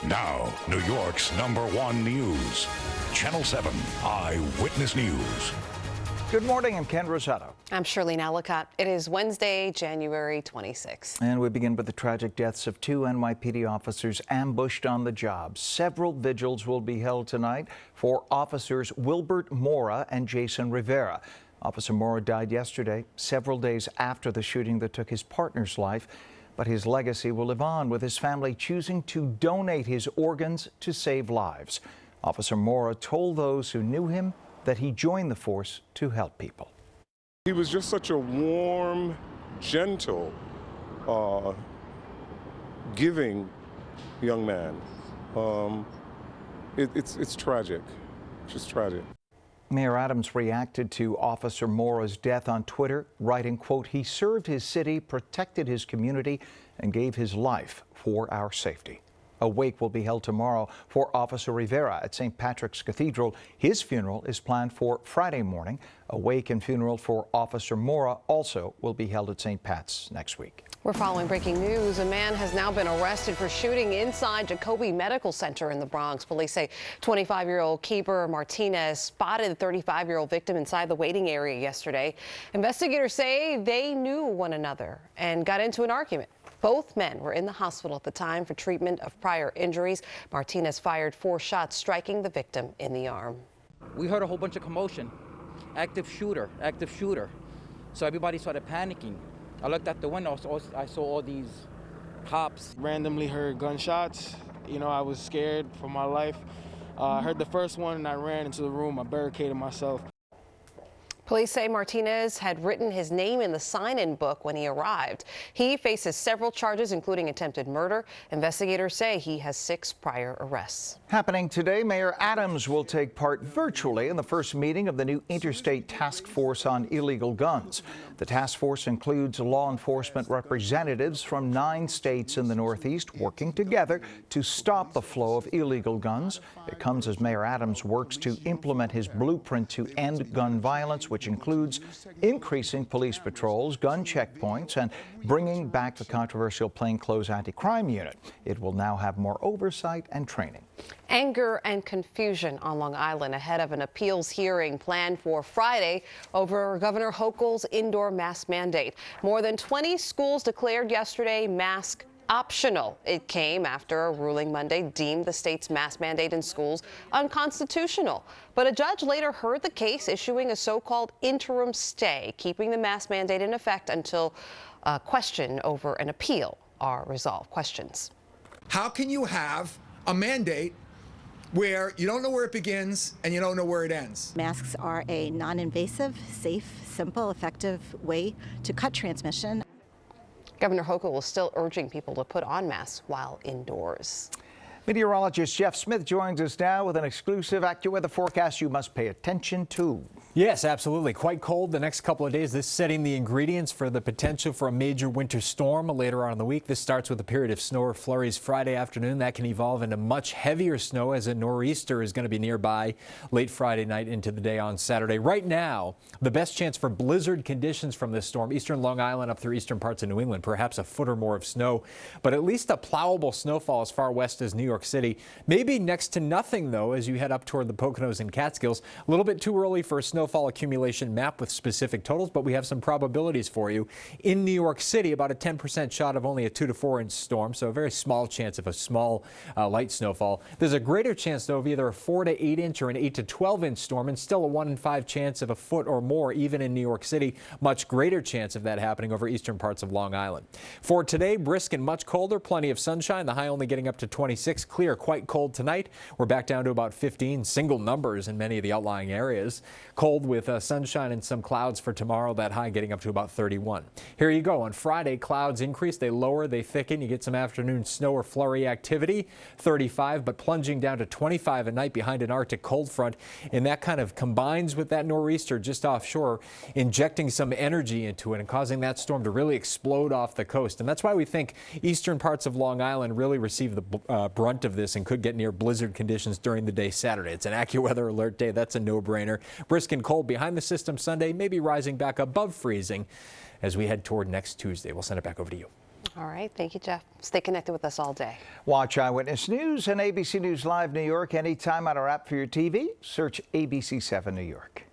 Now, New York's #1 news. Channel 7 Eyewitness News. Good morning, I'm Ken Rosetto. I'm Shirlene Ellicott. It is Wednesday, January 26th. And we begin with the tragic deaths of 2 NYPD officers ambushed on the job. Several vigils will be held tonight for officers Wilbert, Mora, and Jason Rivera. Officer Mora died yesterday, several days after the shooting that took his partner's life. But his legacy will live on, with his family choosing to donate his organs to save lives. Officer Mora told those who knew him that he joined the force to help people. He was just such a warm, gentle, giving young man. It's tragic, just tragic. Mayor Adams reacted to Officer Mora's death on Twitter, writing, quote, "He served his city, protected his community, and gave his life for our safety." A wake will be held tomorrow for Officer Rivera at St. Patrick's Cathedral. His funeral is planned for Friday morning. A wake and funeral for Officer Mora also will be held at St. Pat's next week. We're following breaking news. A man has now been arrested for shooting inside Jacobi Medical Center in the Bronx. Police say 25-year-old keeper Martinez spotted the 35-year-old victim inside the waiting area yesterday. Investigators say they knew one another and got into an argument. Both men were in the hospital at the time for treatment of prior injuries. Martinez fired 4 shots, striking the victim in the arm. We heard a whole bunch of commotion. Active shooter, active shooter. So everybody started panicking. I looked out the window, I saw all these cops. Randomly heard gunshots. You know, I was scared for my life. I heard the first one and I ran into the room. I barricaded myself. Police say Martinez had written his name in the sign-in book when he arrived. He faces several charges, including attempted murder. Investigators say he has 6 prior arrests. Happening today, Mayor Adams will take part virtually in the first meeting of the new Interstate Task Force on Illegal Guns. The task force includes law enforcement representatives from 9 states in the Northeast working together to stop the flow of illegal guns. It comes as Mayor Adams works to implement his blueprint to end gun violence, which includes increasing police patrols, gun checkpoints, and bringing back the controversial plainclothes anti-crime unit. It will now have more oversight and training. Anger and confusion on Long Island ahead of an appeals hearing planned for Friday over Governor Hochul's indoor mask mandate. More than 20 schools declared yesterday mask optional. It came after a ruling Monday deemed the state's mask mandate in schools unconstitutional. But a judge later heard the case, issuing a so-called interim stay, keeping the mask mandate in effect until a question over an appeal are resolved. Questions. How can you have a mandate where you don't know where it begins and you don't know where it ends? Masks are a non-invasive, safe, simple, effective way to cut transmission. Governor Hochul is still urging people to put on masks while indoors. Meteorologist Jeff Smith joins us now with an exclusive AccuWeather forecast you must pay attention to. Yes, absolutely. Quite cold the next couple of days. This setting the ingredients for the potential for a major winter storm later on in the week. This starts with a period of snow or flurries Friday afternoon. That can evolve into much heavier snow as a nor'easter is going to be nearby late Friday night into the day on Saturday. Right now, the best chance for blizzard conditions from this storm, eastern Long Island up through eastern parts of New England, perhaps a foot or more of snow, but at least a plowable snowfall as far west as New York City. Maybe next to nothing, though, as you head up toward the Poconos and Catskills. A little bit too early for a snowfall accumulation map with specific totals, but we have some probabilities for you. In New York City, about a 10% shot of only a 2 to 4 inch storm, so a very small chance of a small light snowfall. There's a greater chance, though, of either a 4 to 8 inch or an 8 to 12 inch storm, and still a 1 in 5 chance of a foot or more, even in New York City. Much greater chance of that happening over eastern parts of Long Island. For today, brisk and much colder, plenty of sunshine, the high only getting up to 26. Clear, quite cold tonight. We're back down to about 15, single numbers in many of the outlying areas. Cold with sunshine and some clouds for tomorrow, that high getting up to about 31. Here you go. On Friday, clouds increase, they lower, they thicken. You get some afternoon snow or flurry activity, 35, but plunging down to 25 at night behind an Arctic cold front. And that kind of combines with that nor'easter just offshore, injecting some energy into it and causing that storm to really explode off the coast. And that's why we think eastern parts of Long Island really receive the brunt of this and could get near blizzard conditions during the day Saturday. It's an AccuWeather alert day. That's a no-brainer. Brisk and cold behind the system Sunday, maybe rising back above freezing as we head toward next Tuesday. We'll send it back over to you. All right. Thank you, Jeff. Stay connected with us all day. Watch Eyewitness News and ABC News Live New York anytime on our app for your TV. Search ABC7 New York.